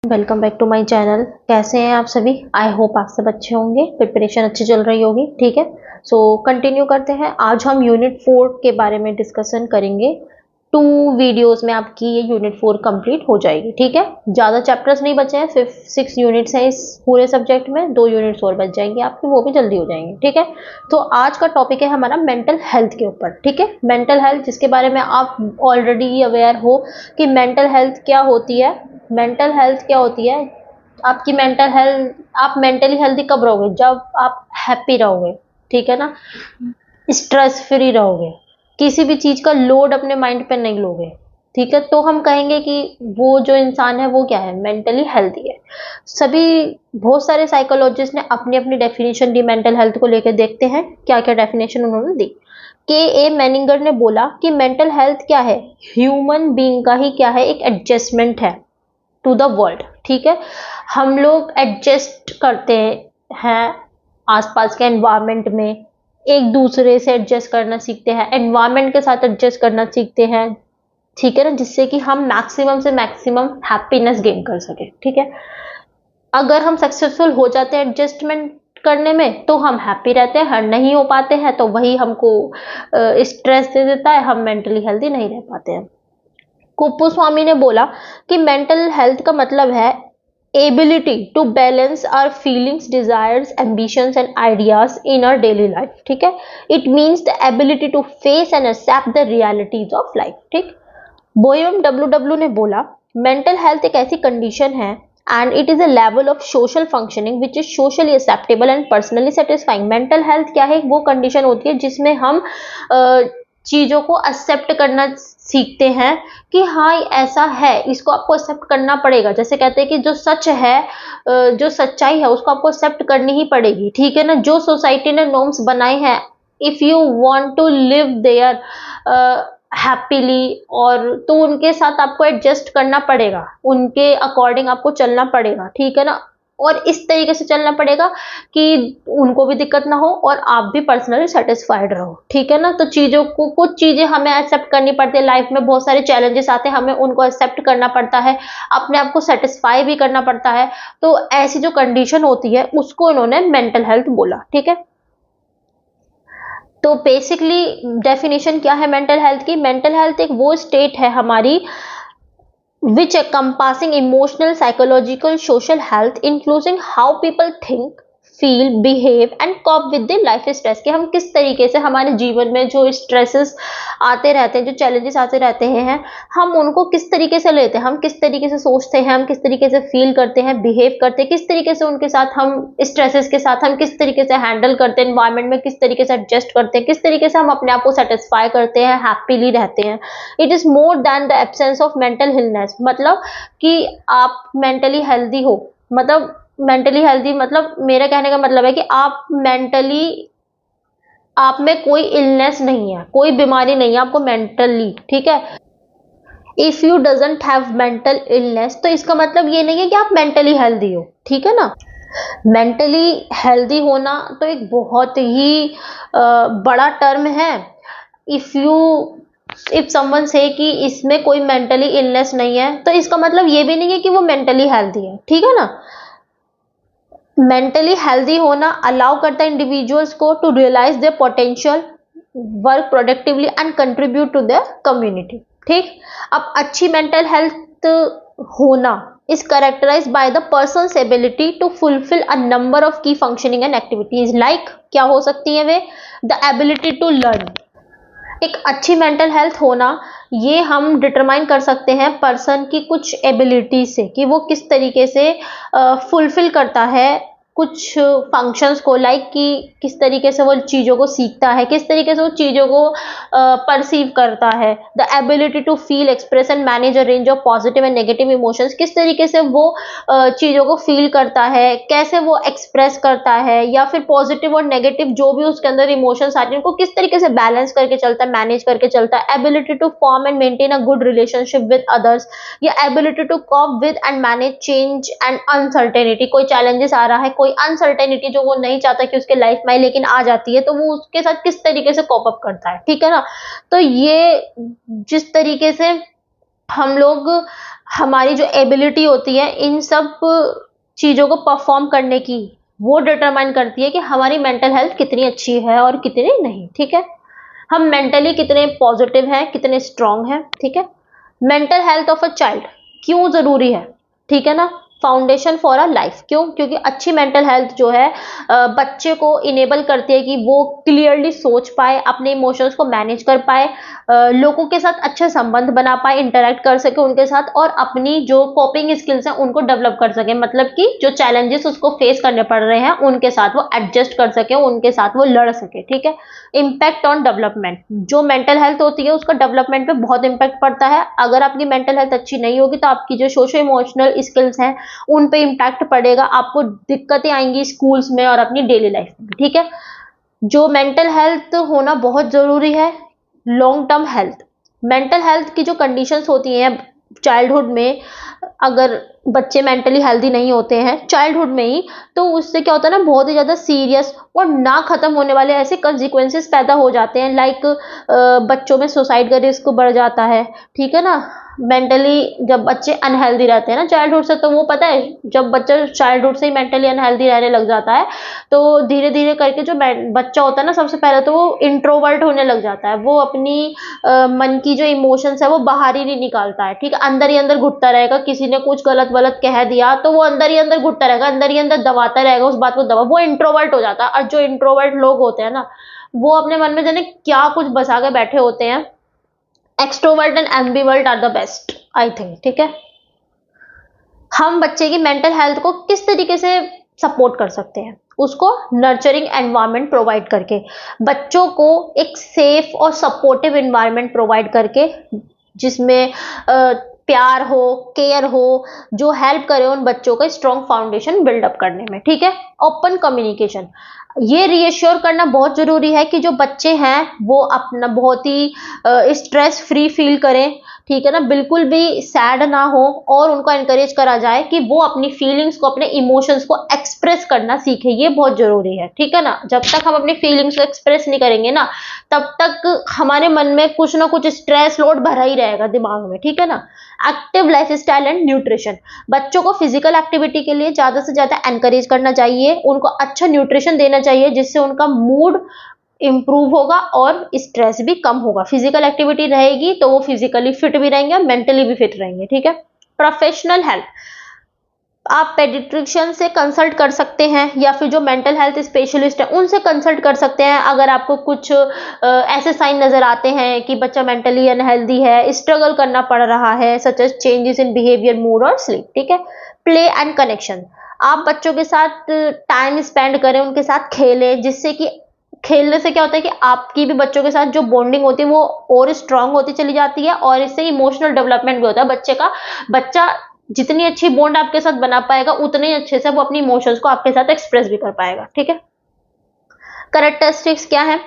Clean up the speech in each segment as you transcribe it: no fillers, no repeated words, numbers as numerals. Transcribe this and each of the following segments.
Welcome back to my channel. कैसे हैं आप सभी? आई होप आप सब अच्छे होंगे, प्रिपरेशन अच्छी चल रही होगी। ठीक है, सो कंटिन्यू करते हैं। आज हम यूनिट 4 के बारे में डिस्कशन करेंगे। 2 वीडियोस में आपकी ये यूनिट 4 कंप्लीट हो जाएगी। ठीक है, ज़्यादा चैप्टर्स नहीं बचे हैं, सिर्फ 6 यूनिट्स हैं इस पूरे सब्जेक्ट में। 2 यूनिट्स और बच जाएंगे आपकी, वो भी जल्दी हो जाएंगे। ठीक है, तो आज का टॉपिक है हमारा मेंटल हेल्थ के ऊपर। ठीक है, मेंटल हेल्थ, जिसके बारे में आप ऑलरेडी अवेयर हो कि मेंटल हेल्थ क्या होती है। मेंटल हेल्थ क्या होती है? आपकी मेंटल हेल्थ, आप मेंटली हेल्दी कब रहोगे? जब आप हैप्पी रहोगे। ठीक है ना, स्ट्रेस फ्री रहोगे, किसी भी चीज का लोड अपने माइंड पे नहीं लोगे। ठीक है, तो हम कहेंगे कि वो जो इंसान है वो क्या है, मेंटली हेल्दी है। सभी बहुत सारे साइकोलॉजिस्ट ने अपनी अपनी डेफिनेशन दी मेंटल हेल्थ को लेकर। देखते हैं क्या क्या डेफिनेशन उन्होंने दी। के ए मैनिंगर ने बोला कि मेंटल हेल्थ क्या है, ह्यूमन बीइंग का ही क्या है, एक एडजस्टमेंट है टू द वर्ल्ड। ठीक है, हम लोग एडजस्ट करते हैं आसपास के एनवायरनमेंट में, एक दूसरे से एडजस्ट करना सीखते हैं, एनवायरनमेंट के साथ एडजस्ट करना सीखते हैं। ठीक है ना, जिससे कि हम मैक्सिमम से मैक्सिमम हैप्पीनेस गेन कर सके। ठीक है, अगर हम सक्सेसफुल हो जाते हैं एडजस्टमेंट करने में तो हम हैप्पी रहते हैं, नहीं हो पाते हैं तो वही हमको स्ट्रेस दे देता है, हम मेंटली हेल्दी नहीं रह पाते हैं। कुप्पुस्वामी ने बोला कि मेंटल हेल्थ का मतलब है ability to balance our feelings, desires, ambitions and ideas in our daily life. ठीक है, it means the ability to face and accept the realities of life. ठीक, बोयम डब्ल्यू डब्ल्यू ने बोला मेंटल हेल्थ एक ऐसी कंडीशन है and it is a level of social functioning which is socially acceptable and personally satisfying. Mental health क्या है? वो कंडीशन होती है जिसमें हम चीज़ों को एक्सेप्ट करना सीखते हैं कि हाँ ऐसा है, इसको आपको एक्सेप्ट करना पड़ेगा। जैसे कहते हैं कि जो सच है, जो सच्चाई है उसको आपको एक्सेप्ट करनी ही पड़ेगी। ठीक है ना, जो सोसाइटी ने नॉर्म्स बनाए हैं, if you want to live there happily, और तो उनके साथ आपको एडजस्ट करना पड़ेगा, उनके अकॉर्डिंग आपको चलना पड़ेगा। ठीक है ना, और इस तरीके से चलना पड़ेगा कि उनको भी दिक्कत ना हो और आप भी पर्सनली सेटिस्फाइड रहो। ठीक है ना, तो चीज़ों को, कुछ चीज़ें हमें एक्सेप्ट करनी पड़ती है। लाइफ में बहुत सारे चैलेंजेस आते हैं, हमें उनको एक्सेप्ट करना पड़ता है, अपने आप को सेटिस्फाई भी करना पड़ता है। तो ऐसी जो कंडीशन होती है उसको इन्होंने मेंटल हेल्थ बोला। ठीक है, तो बेसिकली डेफिनेशन क्या है मेंटल हेल्थ की? मेंटल हेल्थ एक वो स्टेट है हमारी which encompassing emotional, psychological, social health, including how people think, feel, behave and cope with their life stress। कि हम किस तरीके से हमारे जीवन में जो स्ट्रेसेस आते रहते हैं, जो चैलेंजेस आते रहते हैं, हम उनको किस तरीके से लेते हैं, हम किस तरीके से सोचते हैं, हम किस तरीके से फील करते हैं, बिहेव करते हैं, किस तरीके से उनके साथ हम स्ट्रेसेस के साथ हम किस तरीके से हैंडल करते हैं, एनवायरनमेंट में किस तरीके से एडजस्ट करते हैं, किस तरीके से हम अपने आप को सेटिस्फाई करते हैं, हैप्पीली रहते हैं। It is more than the absence of mental illness. मतलब कि आप मेंटली हेल्दी हो, मतलब मेंटली हेल्दी मतलब मेरे कहने का मतलब है कि आप मेंटली, आप में कोई इलनेस नहीं है, कोई बीमारी नहीं है आपको मेंटली। ठीक है, if you doesn't have mental illness तो इसका मतलब ये नहीं है कि आप मेंटली हेल्दी हो। ठीक है ना, मेंटली हेल्दी होना तो एक बहुत ही बड़ा टर्म है। इफ समवन से कि इसमें कोई मेंटली इलनेस नहीं है तो इसका मतलब ये भी नहीं है कि वो मेंटली हेल्दी है। ठीक है ना, मेंटली हेल्दी होना अलाउ करता है इंडिविजुअल्स को to realise their potential, work productively and contribute to the community. ठीक, अब अच्छी मेंटल हेल्थ होना is characterized by the person's ability to fulfill a number of key functioning and activities like, क्या हो सकती है वे? the ability to learn। एक अच्छी मेंटल हेल्थ होना ये हम डिटरमाइन कर सकते हैं पर्सन की कुछ एबिलिटी से कि वो किस तरीके से फुलफिल करता है कुछ फंक्शंस को, लाइक कि किस तरीके से वो चीज़ों को सीखता है, किस तरीके से वो चीज़ों को परसीव करता है। The ability to feel, express and manage a range of positive and negative emotions, किस तरीके से वो चीज़ों को फील करता है, कैसे वो एक्सप्रेस करता है, या फिर पॉजिटिव और नेगेटिव जो भी उसके अंदर इमोशंस आते हैं उनको किस तरीके से बैलेंस करके चलता है, मैनेज करके चलता है। Ability to form and maintain a good relationship with others, या ability to cope with and manage change and uncertainty. कोई चैलेंजेस आ रहा है, कोई अनसर्टेनिटी जो वो नहीं चाहता कि उसके लाइफ में, लेकिन आ जाती है, तो वो उसके साथ किस तरीके से कॉप अप करता है। ठीक है ना, तो ये जिस तरीके से हम लोग, हमारी जो एबिलिटी होती है इन सब चीज़ों को परफॉर्म करने की, वो डिटरमाइन करती है कि हमारी मेंटल हेल्थ कितनी अच्छी है और कितनी नहीं। ठीक है, हम मेंटली कितने पॉजिटिव हैं, कितने स्ट्रांग हैं। ठीक है, mental health of a child क्यों जरूरी है? ठीक है ना, फाउंडेशन फॉर अ लाइफ। क्यों? क्योंकि अच्छी मेंटल हेल्थ जो है बच्चे को इनेबल करती है कि वो क्लियरली सोच पाए, अपने इमोशंस को मैनेज कर पाए, लोगों के साथ अच्छे संबंध बना पाए, इंटरेक्ट कर सके उनके साथ, और अपनी जो कोपिंग स्किल्स हैं उनको डेवलप कर सके। मतलब कि जो चैलेंजेस उसको फेस करने पड़ रहे हैं उनके साथ वो एडजस्ट कर सके, उनके साथ वो लड़ सके। ठीक है, इम्पैक्ट ऑन डेवलपमेंट, जो मेंटल हेल्थ होती है उसका डेवलपमेंट पे बहुत इम्पैक्ट पड़ता है। अगर आपकी मेंटल हेल्थ अच्छी नहीं होगी तो आपकी जो सोशो इमोशनल स्किल्स हैं उन पे इम्पैक्ट पड़ेगा, आपको दिक्कतें आएंगी स्कूल्स में और अपनी डेली लाइफ में। ठीक है, जो मेंटल हेल्थ होना बहुत जरूरी है। Long term health, mental health की जो कंडीशंस होती हैं चाइल्डहुड में, अगर बच्चे मेंटली हेल्दी नहीं होते हैं चाइल्डहुड में ही, तो उससे क्या होता है ना, बहुत ही ज़्यादा सीरियस और ना ख़त्म होने वाले ऐसे कंसिक्वेंसेस पैदा हो जाते हैं। लाइक बच्चों में सुसाइड का रिस्क बढ़ जाता है। ठीक है ना, मेंटली जब बच्चे अनहेल्दी रहते हैं ना चाइल्डहुड से, तो वो पता है जब बच्चा चाइल्डहुड से ही मेंटली अनहेल्दी रहने लग जाता है तो धीरे धीरे करके जो बच्चा होता है ना, सबसे पहले तो वो इंट्रोवर्ट होने लग जाता है। वो अपनी मन की जो इमोशंस है वो बाहर ही नहीं निकालता है। ठीक है, अंदर ही अंदर घुटता रहेगा, किसी ने कुछ गलत वलत कह दिया तो वो अंदर ही अंदर घुटता रहेगा, अंदर ही अंदर दबाता रहेगा उस बात को, वो इंट्रोवर्ट हो जाता है। और जो इंट्रोवर्ट लोग होते हैं ना, वो अपने मन में जाने क्या कुछ बसा के बैठे होते हैं। Extrovert and ambivert are the best, I think. ठीक है, हम बच्चे की मेंटल हेल्थ को किस तरीके से सपोर्ट कर सकते हैं? उसको नर्चरिंग एनवायरनमेंट प्रोवाइड करके, बच्चों को एक सेफ और सपोर्टिव एनवायरनमेंट प्रोवाइड करके, जिसमें प्यार हो, केयर हो, जो हेल्प करे उन बच्चों का स्ट्रॉन्ग फाउंडेशन बिल्डअप करने में। ठीक है, ओपन कम्युनिकेशन, ये रीएश्योर करना बहुत जरूरी है कि जो बच्चे हैं वो अपना बहुत ही स्ट्रेस फ्री फील करें। ठीक है ना, बिल्कुल भी सैड ना हो, और उनको एनकरेज करा जाए कि वो अपनी फीलिंग्स को, अपने इमोशंस को एक्सप्रेस करना सीखे। ये बहुत जरूरी है। ठीक है ना, जब तक हम अपनी फीलिंग्स को एक्सप्रेस नहीं करेंगे ना, तब तक हमारे मन में कुछ ना कुछ स्ट्रेस लोड भरा ही रहेगा दिमाग में। ठीक है ना, active life style and nutrition, बच्चों को फिजिकल एक्टिविटी के लिए ज्यादा से ज्यादा एनकरेज करना चाहिए, उनको अच्छा न्यूट्रिशन देना चाहिए जिससे उनका मूड इंप्रूव होगा और स्ट्रेस भी कम होगा। फिजिकल एक्टिविटी रहेगी तो वो फिजिकली फिट भी रहेंगे और मेंटली भी फिट रहेंगे। ठीक है, प्रोफेशनल हेल्प, आप पेडिट्रिशियन से कंसल्ट कर सकते हैं या फिर जो मेंटल हेल्थ स्पेशलिस्ट है उनसे कंसल्ट कर सकते हैं अगर आपको कुछ ऐसे साइन नजर आते हैं कि बच्चा मेंटली अनहेल्दी है, स्ट्रगल करना पड़ रहा है, such as changes in behaviour, mood और स्लीप। ठीक है, प्ले एंड कनेक्शन, आप बच्चों के साथ टाइम स्पेंड करें, उनके साथ खेलें, जिससे कि खेलने से क्या होता है कि आपकी भी बच्चों के साथ जो बॉन्डिंग होती है वो और स्ट्रांग होती चली जाती है, और इससे इमोशनल डेवलपमेंट भी होता है बच्चे का। बच्चा जितनी अच्छी बॉन्ड आपके साथ बना पाएगा उतने ही अच्छे से वो अपनी इमोशंस को आपके साथ एक्सप्रेस भी कर पाएगा। ठीक है, कैरेक्टरिस्टिक्स क्या है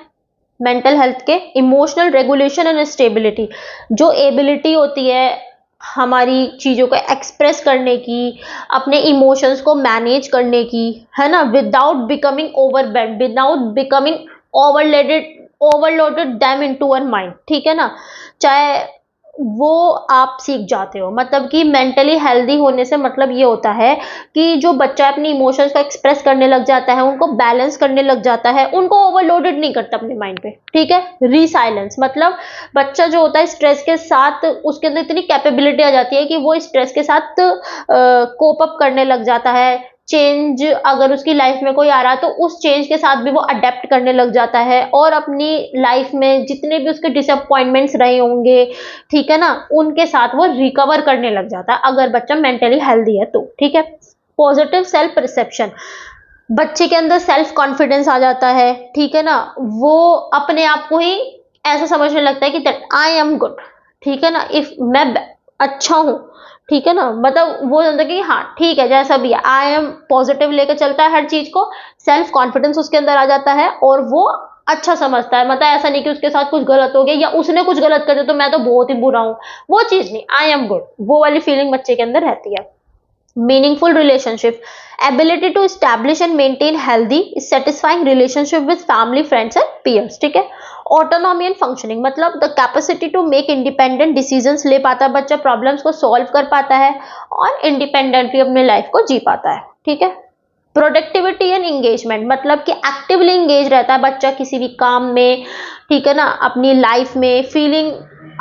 मेंटल हेल्थ के? इमोशनल रेगुलेशन एंड स्टेबिलिटी, जो एबिलिटी होती है हमारी चीजों को एक्सप्रेस करने की, अपने इमोशंस को मैनेज करने की, है ना, without becoming overwhelmed, without becoming overloaded them into our mind. ठीक है ना, चाहे वो आप सीख जाते हो। मतलब कि मेंटली हेल्दी होने से मतलब ये होता है कि जो बच्चा अपनी इमोशंस को एक्सप्रेस करने लग जाता है, उनको बैलेंस करने लग जाता है, उनको ओवरलोडेड नहीं करता अपने माइंड पे। ठीक है, रीसाइलेंस, मतलब बच्चा जो होता है स्ट्रेस के साथ उसके अंदर इतनी कैपेबिलिटी आ जाती है कि वो स्ट्रेस के साथ कोप अप करने लग जाता है। चेंज अगर उसकी लाइफ में कोई आ रहा है तो उस चेंज के साथ भी वो अडेप्ट करने लग जाता है, और अपनी लाइफ में जितने भी उसके डिसअपॉइंटमेंट्स रहे होंगे, ठीक है ना, उनके साथ वो रिकवर करने लग जाता है अगर बच्चा मेंटली हेल्दी है तो। ठीक है, पॉजिटिव सेल्फ परसेप्शन, बच्चे के अंदर सेल्फ कॉन्फिडेंस आ जाता है। ठीक है ना, वो अपने आप को ही ऐसा समझने लगता है कि दैट आई एम गुड। ठीक है ना, इफ मैं अच्छा हूं, ठीक है ना, मतलब वो जानता है कि हाँ ठीक है जैसा भी है, आई एम पॉजिटिव लेकर चलता है हर चीज को, सेल्फ कॉन्फिडेंस उसके अंदर आ जाता है और वो अच्छा समझता है। मतलब ऐसा नहीं कि उसके साथ कुछ गलत हो गया या उसने कुछ गलत कर दिया तो मैं तो बहुत ही बुरा हूं, वो चीज नहीं, आई एम गुड, वो वाली फीलिंग बच्चे के अंदर रहती है। meaningful relationship, ability to establish and maintain healthy satisfying relationship with family, friends and peers, ठीक है। ऑटोनॉमी एंड फंक्शनिंग मतलब the capacity to make independent decisions ले पाता है बच्चा, प्रॉब्लम्स को सॉल्व कर पाता है और इंडिपेंडेंटली अपने लाइफ को जी पाता है, ठीक है। प्रोडक्टिविटी एंड इंगेजमेंट मतलब कि एक्टिवली इंगेज रहता है बच्चा किसी भी काम में, ठीक है ना, अपनी लाइफ में फीलिंग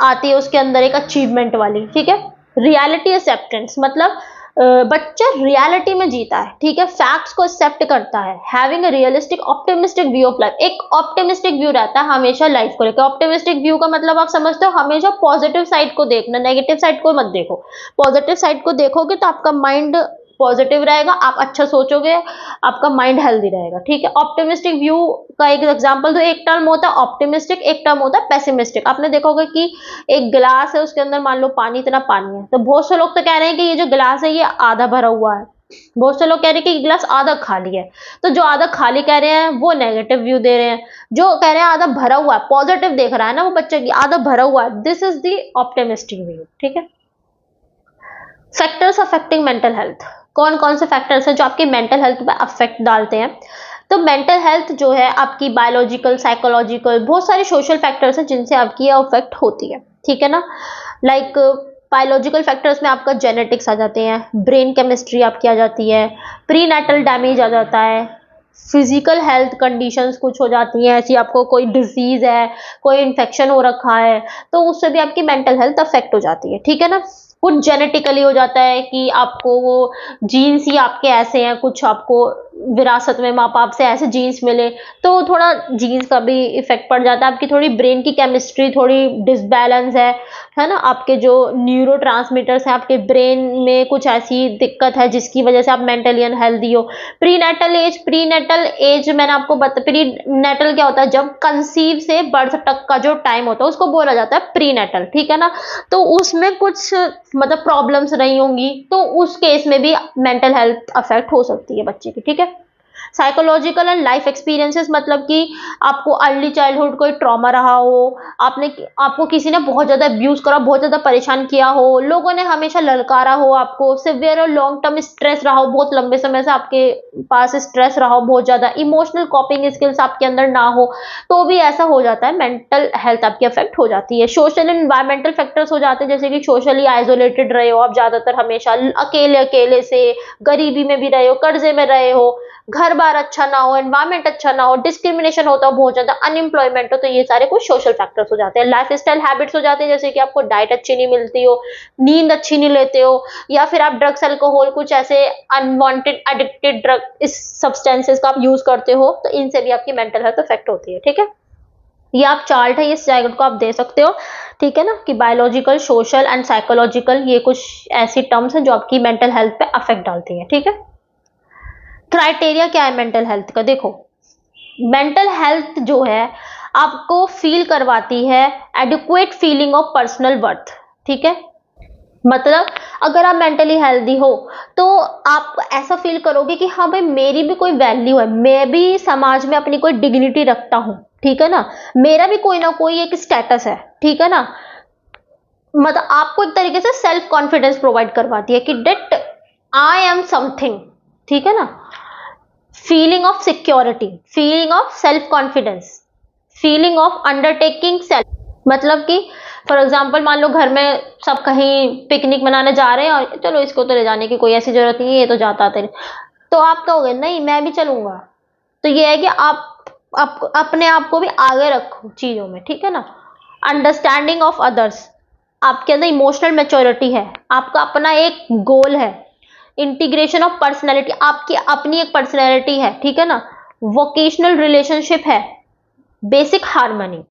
आती है उसके अंदर एक अचीवमेंट वाली, ठीक है। रियलिटी एक्सेप्टेंस मतलब बच्चा रियलिटी में जीता है, ठीक है, फैक्ट्स को एक्सेप्ट करता है। Having a realistic optimistic view of life, एक ऑप्टिमिस्टिक व्यू रहता है हमेशा लाइफ को लेकर। ऑप्टिमिस्टिक व्यू का मतलब आप समझते हो हमेशा पॉजिटिव साइड को देखना, नेगेटिव साइड को मत देखो। पॉजिटिव साइड को देखोगे तो आपका माइंड पॉजिटिव रहेगा, आप अच्छा सोचोगे, आपका माइंड हेल्दी रहेगा, ठीक है। ऑप्टिमिस्टिक व्यू का एक एग्जांपल तो एक टर्म होता है ऑप्टिमिस्टिक, एक टर्म होता है पेसिमिस्टिक। आपने देखा होगा कि एक गिलास है, उसके अंदर मान लो पानी, इतना पानी है, तो बहुत से लोग तो कह रहे हैं कि ये जो गिलास है ये आधा भरा हुआ है, बहुत से लोग कह रहे हैं कि गिलास आधा खाली है। तो जो आधा खाली कह रहे हैं वो नेगेटिव व्यू दे रहे हैं, जो कह रहे हैं आधा भरा हुआ है पॉजिटिव देख रहा है ना वो बच्चे की, आधा भरा हुआ है, this is the optimistic view, ठीक है। फैक्टर्स अफेक्टिंग मेंटल हेल्थ, कौन कौन से फैक्टर्स हैं जो आपके मेंटल हेल्थ पे अफेक्ट डालते हैं। तो मेंटल हेल्थ जो है आपकी बायोलॉजिकल, साइकोलॉजिकल, बहुत सारे सोशल फैक्टर्स हैं जिनसे आपकी ये अफेक्ट होती है, ठीक है ना। लाइक बायोलॉजिकल फैक्टर्स में आपका जेनेटिक्स आ जाते हैं, ब्रेन केमिस्ट्री आपकी आ जाती है, प्रीनेटल डैमेज आ जाता है, फिजिकल हेल्थ कंडीशंस कुछ हो जाती हैं ऐसी, आपको कोई डिजीज है, कोई इन्फेक्शन हो रखा है तो उससे भी आपकी मेंटल हेल्थ अफेक्ट हो जाती है, ठीक है ना। कुछ जेनेटिकली हो जाता है कि आपको वो जीन्स ही आपके ऐसे हैं, कुछ आपको विरासत में माँ बाप से ऐसे जीन्स मिले तो थोड़ा जीन्स का भी इफेक्ट पड़ जाता है। आपकी थोड़ी ब्रेन की केमिस्ट्री थोड़ी डिसबैलेंस है ना, आपके जो न्यूरोट्रांसमीटर्स हैं आपके ब्रेन में कुछ ऐसी दिक्कत है जिसकी वजह से आप मेंटली अनहेल्दी हो। प्रीनेटल एज मैंने आपको प्रीनेटल क्या होता है, जब कंसीव से बर्थ तक का जो टाइम होता है उसको बोला जाता है प्रीनेटल, ठीक है ना। तो उसमें कुछ मतलब प्रॉब्लम्स नहीं होंगी तो उस केस में भी मेंटल हेल्थ अफेक्ट हो सकती है बच्चे की, ठीक है। साइकोलॉजिकल एंड लाइफ एक्सपीरियंसेस मतलब कि आपको अर्ली चाइल्डहुड कोई ट्रॉमा रहा हो, आपको किसी ने बहुत ज्यादा अब्यूज करा, बहुत ज्यादा परेशान किया हो, लोगों ने हमेशा ललकारा हो, आपको सिवियर और लॉन्ग टर्म स्ट्रेस रहा हो, बहुत लंबे समय से आपके पास स्ट्रेस रहा हो, बहुत ज्यादा इमोशनल कॉपिंग स्किल्स आपके अंदर ना हो तो भी ऐसा हो जाता है, मेंटल हेल्थ आपकी अफेक्ट हो जाती है। सोशल एंड एनवायरमेंटल फैक्टर्स हो जाते हैं जैसे कि सोशली आइसोलेटेड रहे हो आप, ज्यादातर हमेशा अकेले अकेले से, गरीबी में भी रहे हो, कर्जे में रहे हो, घर बार अच्छा ना हो, एनवायरमेंट अच्छा ना हो, डिस्क्रिमिनेशन होता हो बहुत ज्यादा, अनएम्प्लॉयमेंट हो, तो ये सारे कुछ सोशल फैक्टर्स हो जाते हैं। लाइफ स्टाइल हैबिट्स हो जाते हैं जैसे कि आपको डाइट अच्छी नहीं मिलती हो, नींद अच्छी नहीं लेते हो, या फिर आप ड्रग्स अल्कोहल कुछ ऐसे अनवांटेड एडिक्टेड ड्रग इस सब्सटेंसेस का आप यूज करते हो तो इनसे भी आपकी मेंटल हेल्थ अफेक्ट होती है, ठीक है। ये आप चार्ट है, इस चार्ट को आप दे सकते हो, ठीक है ना, कि बायोलॉजिकल, सोशल एंड साइकोलॉजिकल ये कुछ ऐसी टर्म्स हैं जो आपकी मेंटल हेल्थ पे अफेक्ट डालती है, ठीक है। क्राइटेरिया क्या है मेंटल हेल्थ का, देखो मेंटल हेल्थ जो है आपको फील करवाती है adequate feeling of personal worth, ठीक है। मतलब अगर आप मेंटली हेल्दी हो तो आप ऐसा फील करोगे कि हाँ भाई मेरी भी कोई वैल्यू है, मैं भी समाज में अपनी कोई डिग्निटी रखता हूं, ठीक है ना, मेरा भी कोई ना कोई एक स्टेटस है, ठीक है ना। मतलब आपको एक तरीके से सेल्फ कॉन्फिडेंस प्रोवाइड करवाती है कि डेट आई एम समथिंग, ठीक है ना। Feeling of security, feeling of self confidence, feeling of undertaking self, मतलब कि फॉर एग्जाम्पल मान लो घर में सब कहीं पिकनिक मनाने जा रहे हैं और चलो इसको तो ले जाने की कोई ऐसी जरूरत नहीं है, ये तो जाता आते नहीं, तो आप कहोगे नहीं मैं भी चलूंगा। तो ये है कि आप अपने आप को भी आगे रखो चीजों में, ठीक है ना। अंडरस्टैंडिंग ऑफ अदर्स, आपके अंदर इमोशनल मैच्योरिटी है, आपका अपना एक गोल है। इंटीग्रेशन ऑफ पर्सनैलिटी, आपकी अपनी एक पर्सनैलिटी है, ठीक है ना। वोकेशनल रिलेशनशिप है, बेसिक हार्मनी।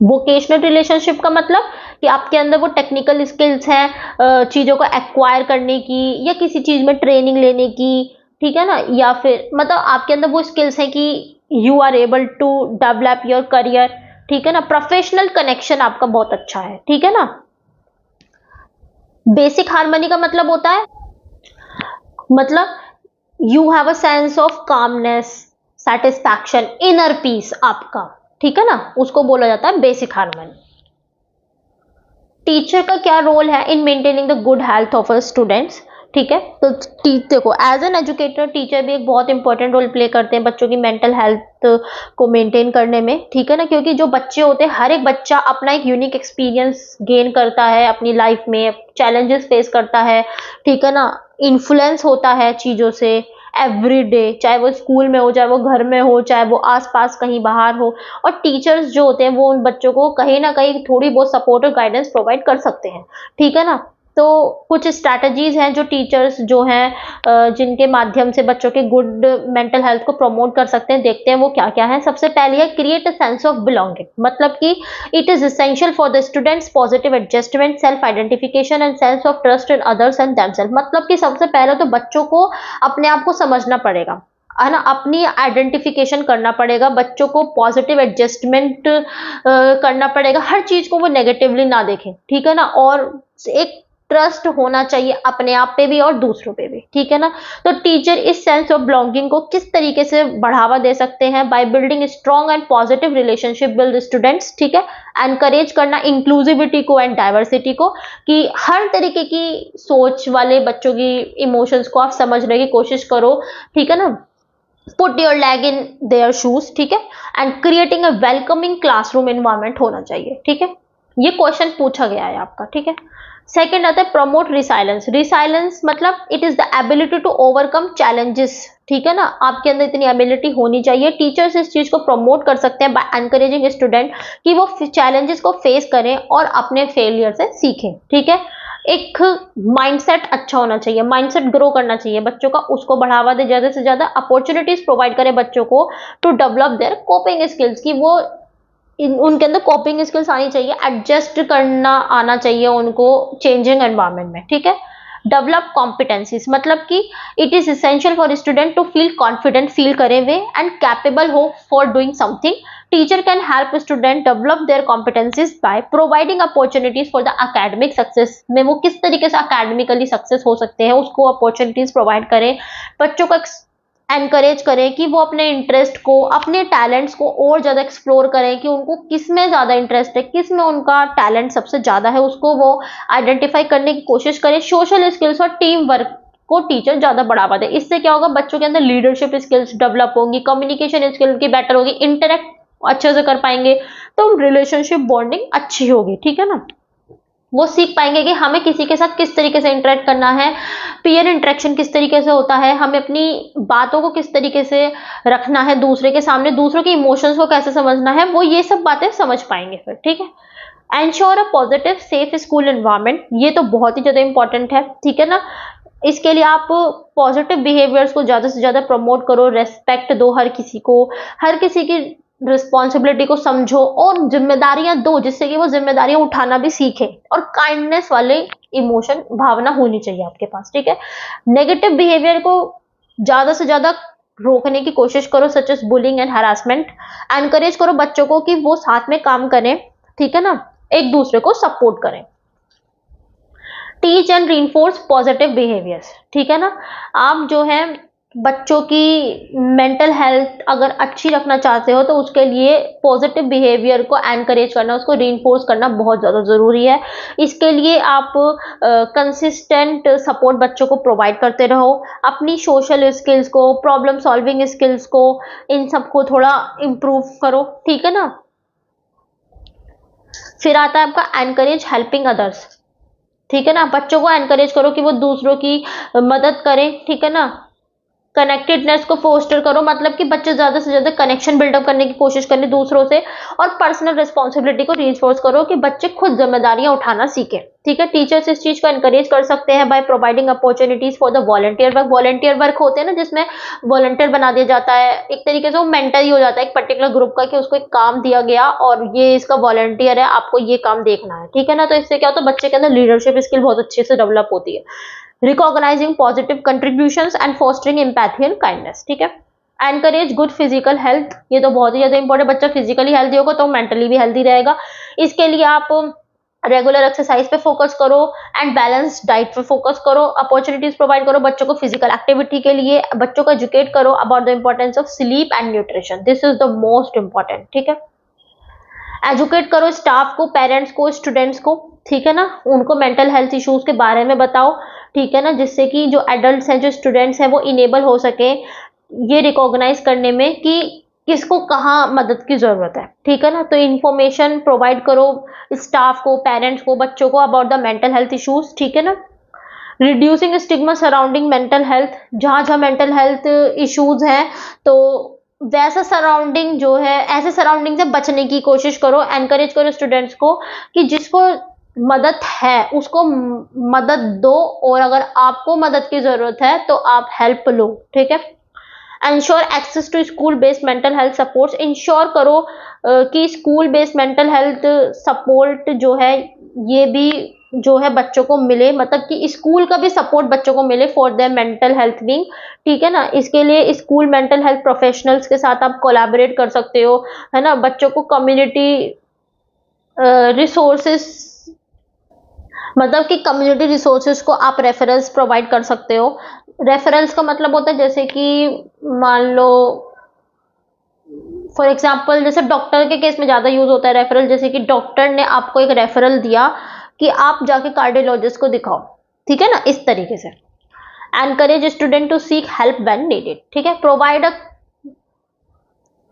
वोकेशनल रिलेशनशिप का मतलब कि आपके अंदर वो टेक्निकल स्किल्स हैं चीजों को एक्वायर करने की या किसी चीज में ट्रेनिंग लेने की, ठीक है ना, या फिर मतलब आपके अंदर वो स्किल्स हैं कि you are able to develop your career, ठीक है ना। प्रोफेशनल कनेक्शन आपका बहुत अच्छा है, ठीक है ना। बेसिक हार्मनी का मतलब होता है मतलब you have a sense of calmness, satisfaction, inner peace आपका, ठीक है ना, उसको बोला जाता है बेसिक हार्मनी। टीचर का क्या रोल है in maintaining the good health of a students. ठीक है। तो देखो, एज एन एजुकेटर टीचर भी एक बहुत इंपॉर्टेंट रोल प्ले करते हैं बच्चों की मेंटल हेल्थ को मेंटेन करने में, ठीक है ना, क्योंकि जो बच्चे होते हैं, हर एक बच्चा अपना एक यूनिक एक्सपीरियंस गेन करता है अपनी लाइफ में, चैलेंजेस फेस करता है, ठीक है ना, इन्फ्लुएंस होता है चीज़ों से एवरी डे, चाहे वो स्कूल में हो, चाहे वो घर में हो, चाहे वो आसपास कहीं बाहर हो। और टीचर्स जो होते हैं वो उन बच्चों को कहीं ना कहीं थोड़ी बहुत सपोर्ट और गाइडेंस प्रोवाइड कर सकते हैं, ठीक है ना। तो कुछ स्ट्रैटेजीज हैं जो टीचर्स जो हैं जिनके माध्यम से बच्चों के गुड मेंटल हेल्थ को प्रमोट कर सकते हैं, देखते हैं वो क्या क्या है। सबसे पहले है create a sense of belonging, मतलब कि it is essential for the students positive adjustment, self identification and sense of trust in others and themselves. मतलब कि सबसे पहले तो बच्चों को अपने आप को समझना पड़ेगा, है ना, अपनी आइडेंटिफिकेशन करना पड़ेगा, बच्चों को पॉजिटिव एडजस्टमेंट करना पड़ेगा, हर चीज को वो नेगेटिवली ना देखें, ठीक है ना। और एक ट्रस्ट होना चाहिए अपने आप पे भी और दूसरों पे भी, ठीक है ना। तो टीचर इस सेंस ऑफ बिलोंगिंग को किस तरीके से बढ़ावा दे सकते हैं? By building strong and positive relationship with students, ठीक है। एनकरेज करना इंक्लूसिविटी को एंड डाइवर्सिटी को, कि हर तरीके की सोच वाले बच्चों की इमोशंस को आप समझने की कोशिश करो, ठीक है ना। Put your leg in their shoes, ठीक है। And creating a welcoming classroom environment होना चाहिए, ठीक है। ये क्वेश्चन पूछा गया है आपका, ठीक है। सेकेंड आता है प्रमोट रिसाइलेंस। रिसाइलेंस मतलब it is the ability to overcome challenges, ठीक है ना। आपके अंदर इतनी एबिलिटी होनी चाहिए। टीचर्स इस चीज को प्रमोट कर सकते हैं बाय एनकरेजिंग स्टूडेंट कि वो चैलेंजेस को फेस करें और अपने फेलियर से सीखें, ठीक है। एक माइंडसेट अच्छा होना चाहिए, माइंडसेट ग्रो करना चाहिए बच्चों का, उसको बढ़ावा दे, ज्यादा से ज्यादा अपॉर्चुनिटीज प्रोवाइड करें बच्चों को to develop their coping skills, की वो उनके अंदर कॉपिंग स्किल्स आनी चाहिए, एडजस्ट करना आना चाहिए उनको चेंजिंग एनवायरनमेंट में, ठीक है। डेवलप कॉम्पिटेंसीज, मतलब कि it is essential for student to feel confident, feel करे वे एंड कैपेबल हो for doing something. Teacher can help student develop their competencies by providing opportunities for the academic success, में वो किस तरीके से अकेडमिकली सक्सेस हो सकते हैं उसको अपॉर्चुनिटीज प्रोवाइड करें। बच्चों को एनकरेज करें कि वो अपने इंटरेस्ट को, अपने टैलेंट्स को और ज़्यादा एक्सप्लोर करें, कि उनको किस में ज़्यादा इंटरेस्ट है, किस में उनका टैलेंट सबसे ज़्यादा है, उसको वो आइडेंटिफाई करने की कोशिश करें। सोशल स्किल्स और टीम वर्क को टीचर ज़्यादा बढ़ावा दे। इससे क्या होगा, बच्चों के अंदर लीडरशिप स्किल्स डेवलप होंगी, कम्युनिकेशन स्किल की बेटर होगी, इंटरेक्ट अच्छे से कर पाएंगे, तो रिलेशनशिप बॉन्डिंग अच्छी होगी, ठीक है ना। वो सीख पाएंगे कि हमें किसी के साथ किस तरीके से इंटरेक्ट करना है, पीयर इंटरेक्शन किस तरीके से होता है, हमें अपनी बातों को किस तरीके से रखना है दूसरे के सामने, दूसरों के इमोशंस को कैसे समझना है, वो ये सब बातें समझ पाएंगे फिर, ठीक है। Ensure a positive safe school environment, ये तो बहुत ही ज़्यादा इंपॉर्टेंट है, ठीक है ना। इसके लिए आप पॉजिटिव बिहेवियर्स को ज़्यादा से ज़्यादा प्रमोट करो, रेस्पेक्ट दो हर किसी को, हर किसी की रिस्पॉन्सिबिलिटी को समझो और जिम्मेदारियां दो, जिससे कि वो जिम्मेदारियां उठाना भी सीखे, और काइंडनेस वाले इमोशन, भावना होनी चाहिए आपके पास, ठीक है। नेगेटिव बिहेवियर को ज्यादा से ज्यादा रोकने की कोशिश करो, such as bullying and harassment. Encourage करो बच्चों को कि वो साथ में काम करें, ठीक है ना, एक दूसरे को सपोर्ट करें। Teach and reinforce positive behaviours, ठीक है ना। आप जो है बच्चों की मेंटल हेल्थ अगर अच्छी रखना चाहते हो तो उसके लिए पॉजिटिव बिहेवियर को एनकरेज करना, उसको रीइंफोर्स करना बहुत ज़्यादा ज़रूरी है। इसके लिए आप कंसिस्टेंट सपोर्ट बच्चों को प्रोवाइड करते रहो, अपनी सोशल स्किल्स को, प्रॉब्लम सॉल्विंग स्किल्स को, इन सबको थोड़ा इम्प्रूव करो, ठीक है ना। फिर आता है आपका एनकरेज हेल्पिंग अदर्स, ठीक है ना। बच्चों को एनकरेज करो कि वो दूसरों की मदद करें, ठीक है ना। कनेक्टेडनेस को फोस्टर करो, मतलब कि बच्चे ज्यादा से ज्यादा कनेक्शन बिल्डअप करने की कोशिश करें दूसरों से, और पर्सनल रिस्पॉन्सिबिलिटी को रीइंफोर्स करो कि बच्चे खुद जिम्मेदारियां उठाना सीखें, ठीक है। टीचर्स इस चीज को एनकरेज कर सकते हैं bye providing opportunities for the volunteer work. Volunteer work होते हैं ना जिसमें वॉलंटियर बना दिया जाता है, एक तरीके से वो मेंटर ही हो जाता है एक पर्टिकुलर ग्रुप का, कि उसको एक काम दिया गया और ये इसका वॉलंटियर है, आपको ये काम देखना है, ठीक है ना। तो इससे क्या होता है, बच्चे के अंदर लीडरशिप स्किल बहुत अच्छे से डेवलप होती है। Recognising positive contributions and fostering empathy and kindness, ठीक है। एनकरेज गुड फिजिकल हेल्थ, ये तो बहुत ही ज्यादा इंपॉर्टेंट, बच्चा फिजिकली हेल्दी होगा तो मेंटली भी हेल्दी रहेगा। इसके लिए आप रेगुलर एक्सरसाइज पे फोकस करो एंड बैलेंस डाइट पे फोकस करो, अपॉर्चुनिटीज प्रोवाइड करो बच्चों को फिजिकल एक्टिविटी के लिए, बच्चों को एजुकेट करो about the importance of sleep and nutrition, this is the most important, ठीक है। एजुकेट करो स्टाफ को, पेरेंट्स को, स्टूडेंट्स को, ठीक है ना, उनको मेंटल हेल्थ इश्यूज के बारे में बताओ, ठीक है ना, जिससे कि जो एडल्ट्स हैं, जो स्टूडेंट्स हैं, वो इनेबल हो सके ये रिकॉग्नाइज करने में कि किसको कहाँ मदद की जरूरत है, ठीक है ना। तो इंफॉर्मेशन प्रोवाइड करो स्टाफ को, पेरेंट्स को, बच्चों को about the mental health issues, ठीक है ना। Reducing stigma surrounding mental health, जहाँ जहाँ मेंटल हेल्थ इश्यूज हैं तो वैसा सराउंडिंग जो है, ऐसे सराउंडिंग से बचने की कोशिश करो, एनकरेज करो स्टूडेंट्स को कि जिसको मदद है उसको मदद दो, और अगर आपको मदद की जरूरत है तो आप हेल्प लो, ठीक है। Ensure access to school based mental health supports, ensure करो कि school based mental health support जो है ये भी जो है बच्चों को मिले, मतलब कि स्कूल का भी सपोर्ट बच्चों को मिले for their mental health being, ठीक है ना। इसके लिए स्कूल मेंटल हेल्थ प्रोफेशनल्स के साथ आप कोलैबोरेट कर सकते हो, है ना। बच्चों को कम्युनिटी रिसोर्सेस, मतलब कि कम्युनिटी रिसोर्सेज को आप रेफरेंस प्रोवाइड कर सकते हो। रेफरेंस का मतलब होता है जैसे कि मान लो फॉर एग्जांपल, जैसे डॉक्टर के केस में ज़्यादा यूज होता है रेफरल, जैसे कि डॉक्टर ने आपको एक रेफरल दिया कि आप जाके कार्डियोलॉजिस्ट को दिखाओ, ठीक है ना, इस तरीके से। Encourage student to seek help when needed, ठीक है। Provide a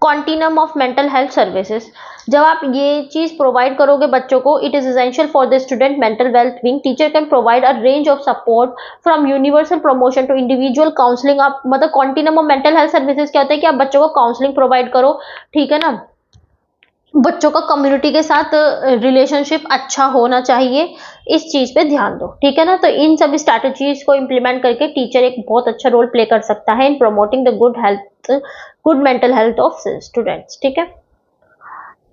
continuum of mental health services, जब आप ये चीज प्रोवाइड करोगे बच्चों को, it is essential for the student mental well being, teacher can provide a range of support from universal promotion to individual counselling. आप मतलब continuum of mental health services क्या होता है कि आप बच्चों को काउंसलिंग प्रोवाइड करो, ठीक है ना। बच्चों का कम्युनिटी के साथ रिलेशनशिप अच्छा होना चाहिए, इस चीज पे ध्यान दो, ठीक है ना। तो इन सभी स्ट्रैटेजीज को इम्प्लीमेंट करके टीचर एक बहुत अच्छा रोल प्ले कर सकता है इन promoting the good mental health of students, ठीक है।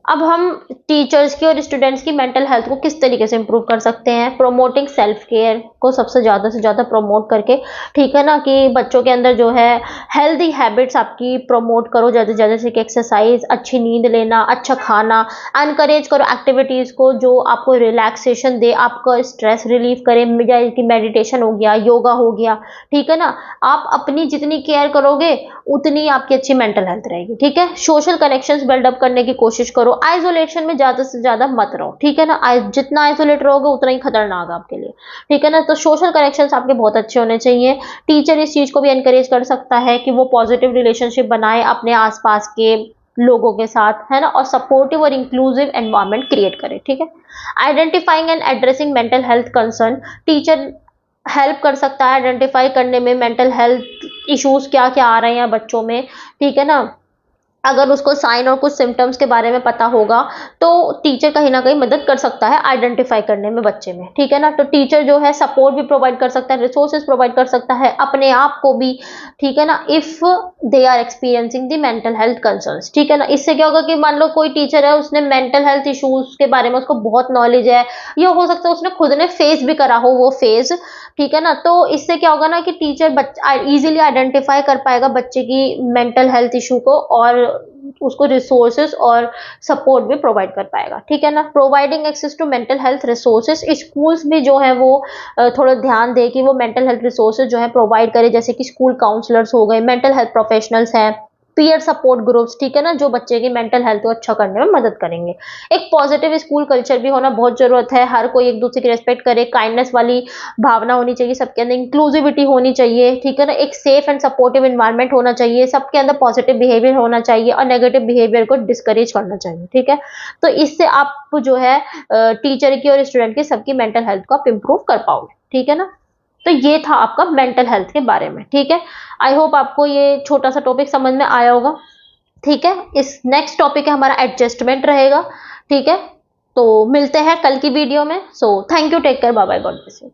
अब हम टीचर्स की और स्टूडेंट्स की मेंटल हेल्थ को किस तरीके से इंप्रूव कर सकते हैं। प्रोमोटिंग सेल्फ केयर को सबसे ज़्यादा से ज़्यादा प्रमोट करके, ठीक है ना, कि बच्चों के अंदर जो है हेल्दी हैबिट्स आपकी प्रमोट करो ज़्यादा से ज़्यादा, जैसे कि एक्सरसाइज, अच्छी नींद लेना, अच्छा खाना। एनकरेज करो एक्टिविटीज़ को जो आपको रिलैक्सेशन दे, आपका स्ट्रेस रिलीव करे, जैसे कि मेडिटेशन हो गया, योगा हो गया, ठीक है ना। आप अपनी जितनी केयर करोगे उतनी आपकी अच्छी मेंटल हेल्थ रहेगी, ठीक है। सोशल कनेक्शंस बिल्डअप करने की कोशिश करो, आइसोलेशन में ज्यादा से ज्यादा मत रहो, ठीक है ना। जितना आइसोलेट रहोगे उतना ही खतरनाक आपके लिए, ठीक है ना। तो सोशल कनेक्शंस आपके बहुत अच्छे होने चाहिए। टीचर इस चीज को भी एनकरेज कर सकता है कि वो पॉजिटिव रिलेशनशिप बनाए अपने आसपास के लोगों के साथ, है ना, और सपोर्टिव और इंक्लूसिव एनवायरनमेंट क्रिएट करे, ठीक है। Identifying and addressing mental health concern, teacher help कर सकता है आइडेंटिफाई करने में मेंटल हेल्थ इश्यूज क्या क्या आ रहे हैं बच्चों में, ठीक है ना। अगर उसको साइन और कुछ सिम्टम्स के बारे में पता होगा तो टीचर कहीं ना कहीं मदद कर सकता है आइडेंटिफाई करने में बच्चे में, ठीक है ना। तो टीचर जो है सपोर्ट भी प्रोवाइड कर सकता है, रिसोर्सेज प्रोवाइड कर सकता है अपने आप को भी, ठीक है ना, if they are experiencing the mental health concerns, ठीक है ना। इससे क्या होगा कि मान लो कोई टीचर है, उसने मेंटल हेल्थ इश्यूज के बारे में उसको बहुत नॉलेज है, या हो सकता है उसने खुद ने फेस भी करा हो वो फेज, ठीक है ना। तो इससे क्या होगा ना कि टीचर इजीली आइडेंटिफाई कर पाएगा बच्चे की मेंटल हेल्थ इशू को और उसको रिसोर्सेज और सपोर्ट भी प्रोवाइड कर पाएगा, ठीक है ना। Providing access to mental health resources, schools भी जो है वो थोड़ा ध्यान दे कि वो मेंटल हेल्थ रिसोर्सेज जो है प्रोवाइड करे, जैसे कि स्कूल काउंसलर्स हो गए, मेंटल हेल्थ प्रोफेशनल्स हैं, पीयर सपोर्ट ग्रुप्स, ठीक है ना, जो बच्चे की मेंटल हेल्थ को अच्छा करने में मदद करेंगे। एक पॉजिटिव स्कूल कल्चर भी होना बहुत जरूरत है, हर कोई एक दूसरे की रेस्पेक्ट करे, काइंडनेस वाली भावना होनी चाहिए सबके अंदर, इंक्लूसिविटी होनी चाहिए, ठीक है ना। एक सेफ एंड सपोर्टिव एनवायरनमेंट होना चाहिए, सबके अंदर पॉजिटिव बिहेवियर होना चाहिए और नेगेटिव बिहेवियर को डिस्करेज करना चाहिए, ठीक है। तो इससे आप जो है टीचर की और स्टूडेंट की सबकी मेंटल हेल्थ को आप इंप्रूव कर पाओगे, ठीक है ना। तो ये था आपका मेंटल हेल्थ के बारे में, ठीक है। आई होप आपको ये छोटा सा टॉपिक समझ में आया होगा, ठीक है। इस नेक्स्ट टॉपिक है हमारा एडजस्टमेंट रहेगा, ठीक है। तो मिलते हैं कल की वीडियो में। So thank you, take care, bye bye, God bless you.